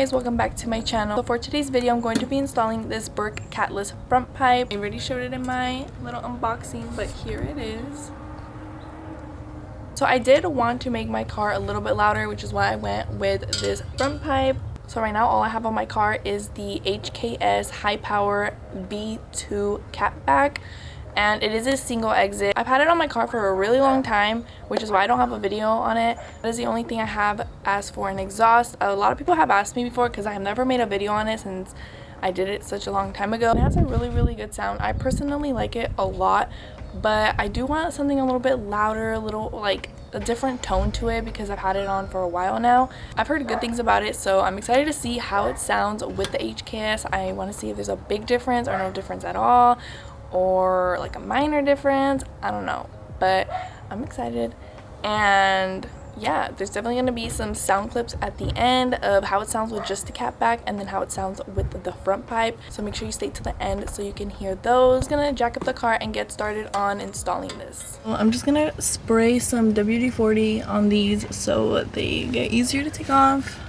guys, welcome back to my channel. So for today's video I'm going to be installing this Berk catless front pipe. I already showed it in my little unboxing, but here it is. So I did want to make my car a little bit louder, which is why I went with this front pipe. So right now all I have on my car is the HKS high power B2 catback, and it is a single exit. I've had it on my car for a really long time, which is why I don't have a video on it. That is the only thing I have asked for an exhaust. A lot of people have asked me before because I have never made a video on it since I did it such a long time ago. It has a really good sound. I personally like it a lot, but I do want something a little bit louder, a little like a different tone to it because I've had it on for a while now. I've heard good things about it, so I'm excited to see how it sounds with the HKS. I want to see if there's a big difference or no difference at all, or like a minor difference. I don't know, but I'm excited. And yeah, there's definitely going to be some sound clips at the end of how it sounds with just the catback and then how it sounds with the front pipe, so make sure you stay to the end so you can hear those. I'm gonna jack up the car and get started on installing this. Well, I'm just gonna spray some WD-40 on these so they get easier to take off.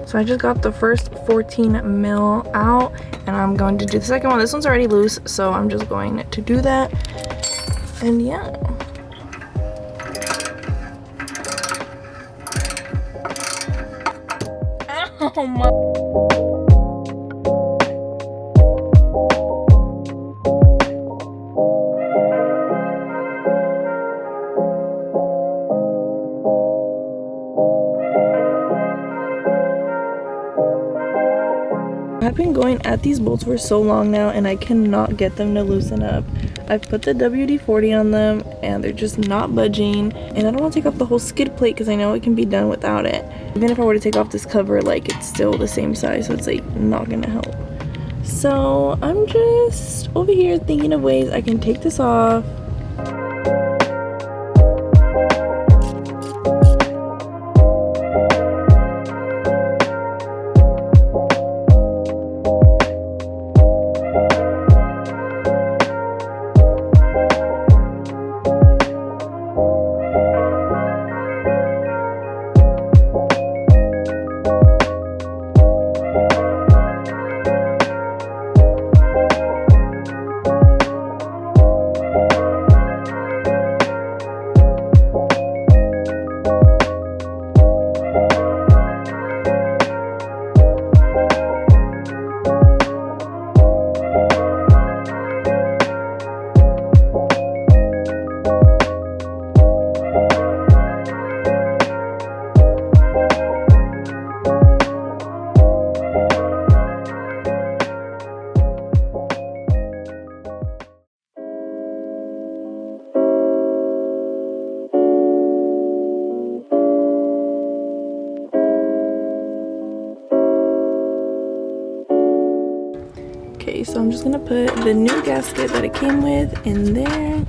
So I just got the first 14 mil out, and I'm going to do the second one. This one's already loose, so I'm just going to do that. And yeah. Oh my. I've been going at these bolts for so long now and I cannot get them to loosen up. I've put the WD-40 on them and they're just not budging, and I don't want to take off the whole skid plate because I know it can be done without it. Even if I were to take off this cover, like, it's still the same size, so it's like not gonna help. So I'm just over here thinking of ways I can take this off. Okay, so I'm just gonna put the new gasket that it came with in there.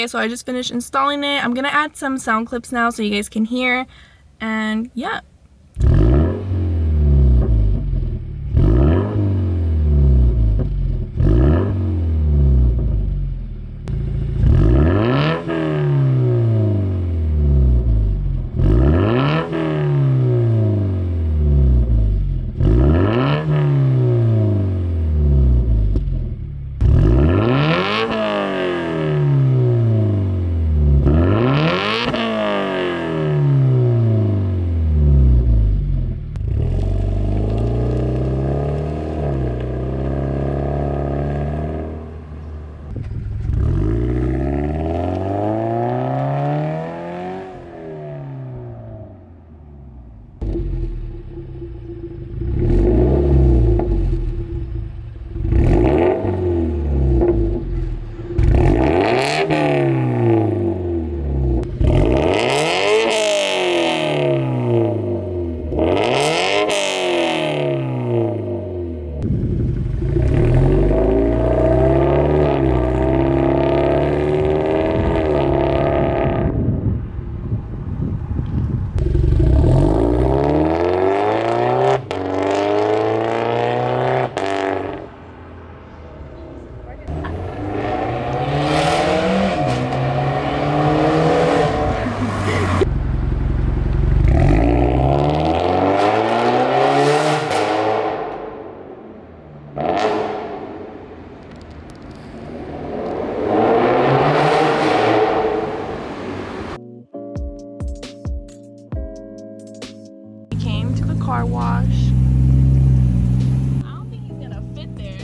guys, so I just finished installing it. I'm gonna add some sound clips now so you guys can hear, and yeah. Car wash. I don't think he's gonna fit there.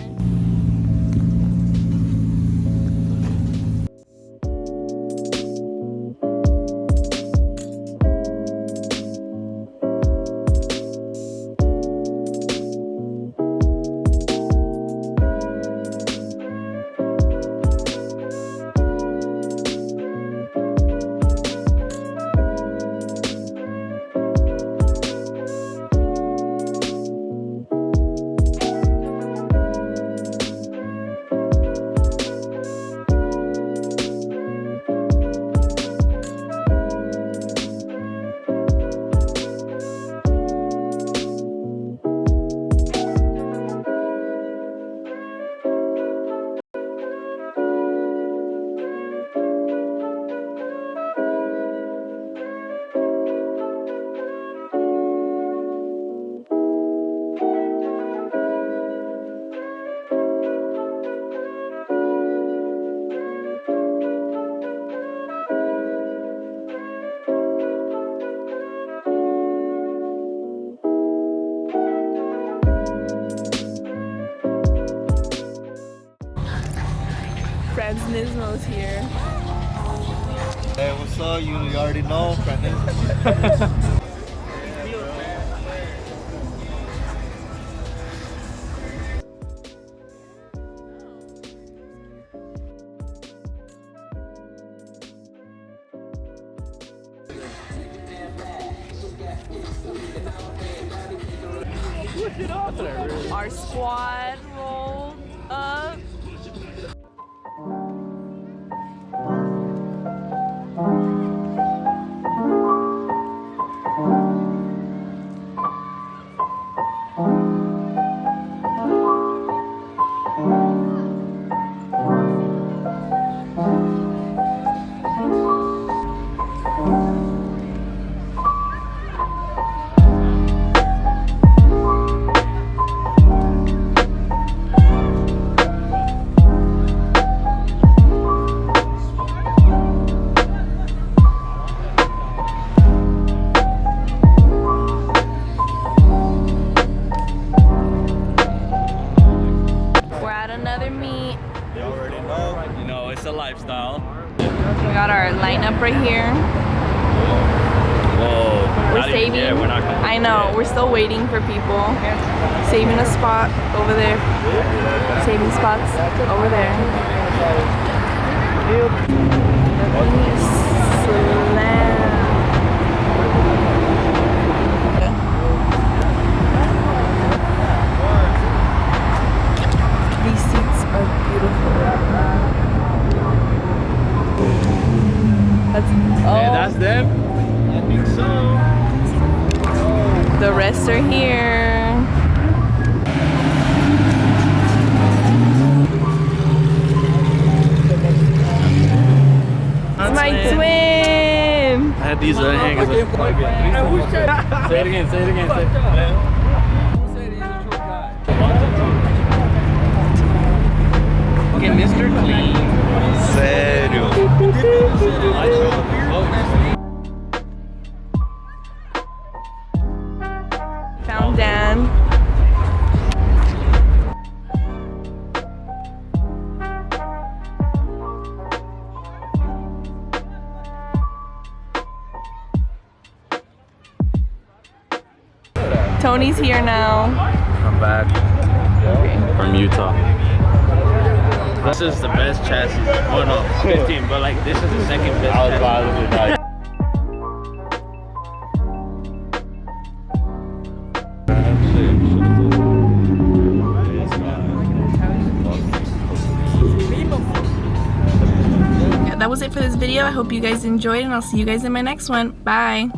Frs Nismo's here. Hey, what's up? You already know, Fres. Our squad rolled up. It's a lifestyle. We got our lineup right here. Whoa. We're saving. Yeah, we're not I know. We're still waiting for people. Saving a spot over there. Saving spots over there. Slam. These seats are beautiful. guests are here. It's my twin. I had these hangers. Say it again, say it again. Okay, Mr. Clean. Sério. Found Dan. Tony's here now. I'm back from Utah. This is the best chassis. Oh no, 15, but like this is the second best chassis. Yeah, that was it for this video. I hope you guys enjoyed and I'll see you guys in my next one. Bye.